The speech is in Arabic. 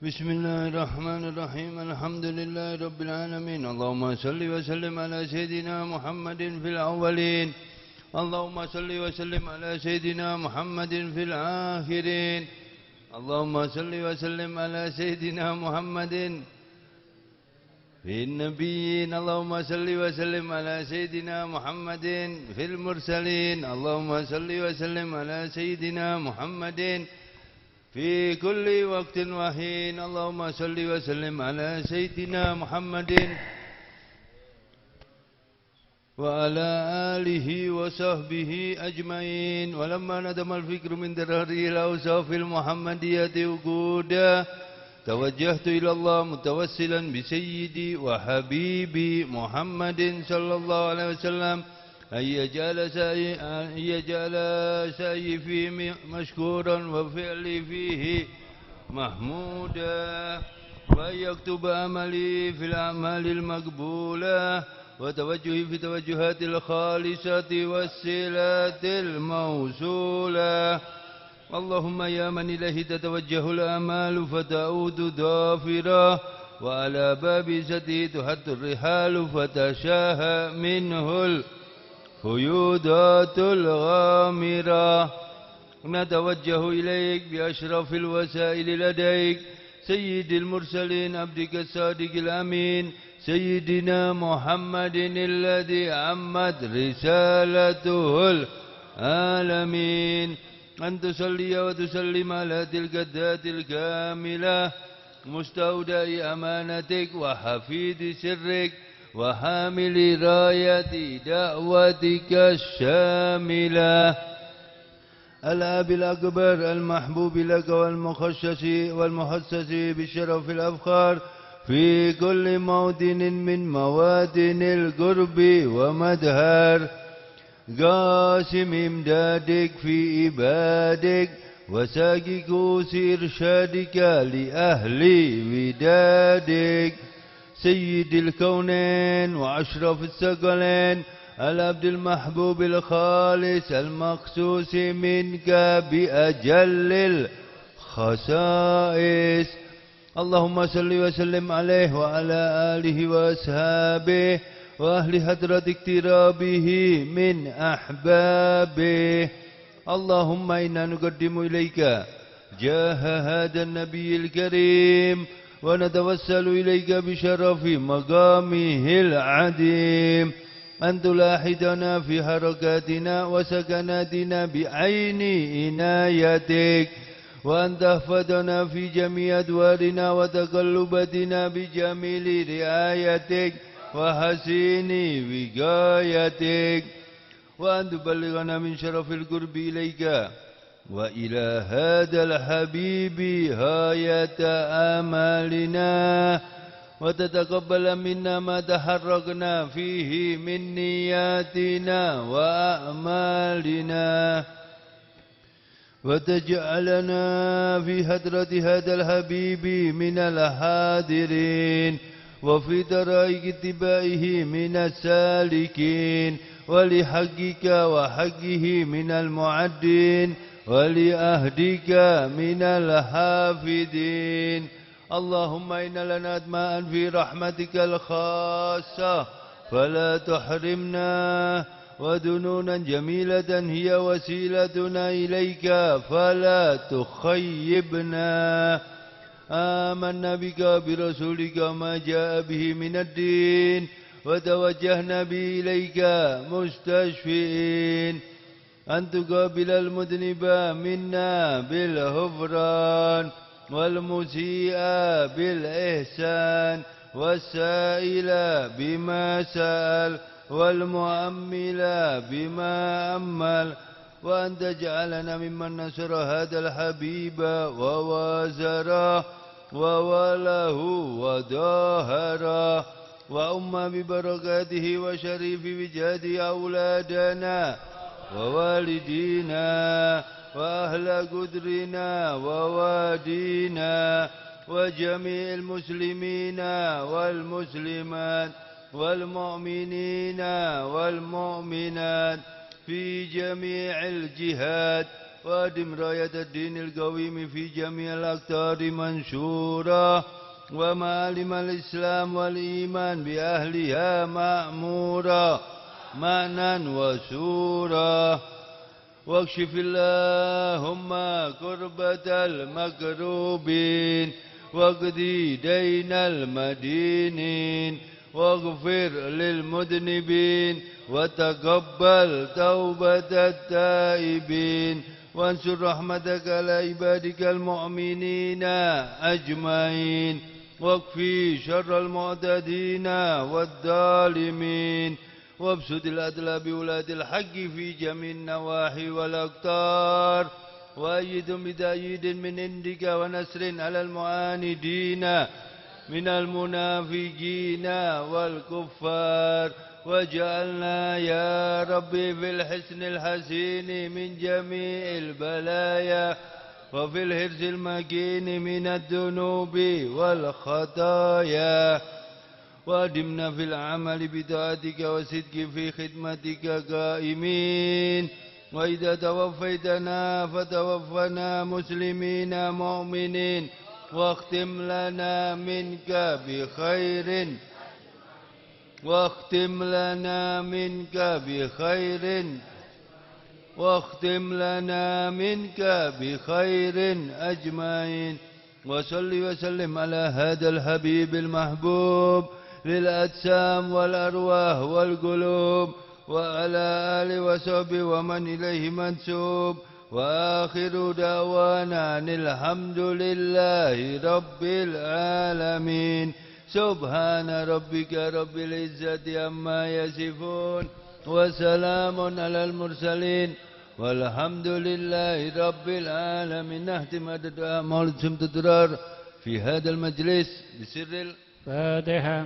بسم الله الرحمن الرحيم الحمد لله رب العالمين اللهم صل وسلم على سيدنا محمد في الأولين اللهم صل وسلم على سيدنا محمد في الآخرين اللهم صل وسلم على سيدنا محمد في النبيين اللهم صل وسلم على سيدنا محمد في المرسلين اللهم صل وسلم على سيدنا محمد في كل وقت وحين اللهم صل وسلم على سيدنا محمد وعلى آله وصحبه أجمعين ولما ندم الفكر من دراره الأوصاف المحمدية وجودا توجهت إلى الله متوسلا بسيدي وحبيبي محمد صلى الله عليه وسلم أن يجعل سعي فيه مشكورا وفعلي فيه محمودا وأن يكتب عملي في الأعمال المقبولة وتوجهي في توجهات الخالصة والصلات الموصولة اللهم يا من إليه تتوجه الآمال فتعود ضافرة وعلى باب سته تحت الرحال فتشاهى منه الفيوضات الغامرة نتوجه إليك بأشرف الوسائل لديك سيد المرسلين عبدك الصادق الأمين سيدنا محمد الذي عمت رسالته العالمين أن تصلي وتسلم على تلك الذات الكاملة مستودع أمانتك وحفيد سرك وحامل راية دعوتك الشاملة الأب الأكبر المحبوب لك والمخصص بالشرف الأفخار في كل موطن من موادن القرب ومدهر قاسم إمدادك في عبادك وساقي كوس إرشادك لأهل ودادك سيد الكونين وأشرف الثقلين العبد المحبوب الخالص المخصوص منك بأجل الخصائص اللهم صل وسلم عليه وعلى آله وأصحابه وأهل حضرة اقترابه من أحبابه اللهم إنا نقدم إليك جاه هذا النبي الكريم ونتوسل إليك بشرف مقامه العظيم أن تلاحظنا في حركاتنا وسكناتنا بعين عنايتك وأن تحفظنا في جميع أدوارنا وتقلباتنا بجميل رعايتك وحسين وقايتك وأن تبلغنا من شرف القرب إليك وإلى هذا الحبيب غاية آمالنا وتتقبل منا ما تحركنا فيه من نياتنا وأعمالنا وتجعلنا في حضرة هذا الحبيب من الحاضرين وفي طرائق اتباعه من السالكين ولحقك وحقه من المعدين ولأهدك من الحافظين اللهم إن لنا أدماء في رحمتك الخاصة فلا تحرمنا ودنونا جميلة هي وسيلتنا إليك فلا تخيبنا آمنا بك برسولك ما جاء به من الدين وتوجهنا به إليك مستشفئين أن تقابل المذنب منا بالغفران والمسيء بالإحسان والسائل بما سأل والمؤمل بما أمل وأن تجعلنا ممن نصر هذا الحبيب ووازره ووله وظاهره وأم ببركاته وشريف وجهده أولادنا ووالدينا وأهل قدرنا ووادينا وجميع المسلمين والمسلمات والمؤمنين والمؤمنات في جميع الجهات وأدم راية الدين القويم في جميع الأقطار منشورا ومعالم الإسلام والإيمان بأهلها مأمورا معنى وسورا واكشف اللهم كربة المكروبين واقضي دين المدينين واغفر للمذنبين وتقبل توبة التائبين وانشر رحمتك على عبادك المؤمنين أجمعين واكفي شر المعتدين والظالمين وابسط الأدلى بولاة الحق في جميع النواحي والأقطار وأيدهم بتأييد من عندك ونصر على المعاندين من المنافقين والكفار واجعلنا يا ربي في الحسن الحسين من جميع البلايا وفي الحرز المكين من الذنوب والخطايا وأدمنا في العمل بطاعتك وصدق في خدمتك قائمين وإذا توفيتنا فتوفنا مسلمين مؤمنين واختم لنا منك بخير واختم لنا منك بخير واختم لنا منك بخير أجمعين وصل وسلم على هذا الحبيب المحبوب للأجسام والأرواح والقلوب وعلى آله وصحبه ومن إليه منسوب وآخر دعوانا أن الحمد لله رب العالمين سبحان ربك رب العزة عما يصفون وسلام على المرسلين والحمد لله رب العالمين. نختم الدعاء مولد سمت الدرار في هذا المجلس بسر الفاتحة.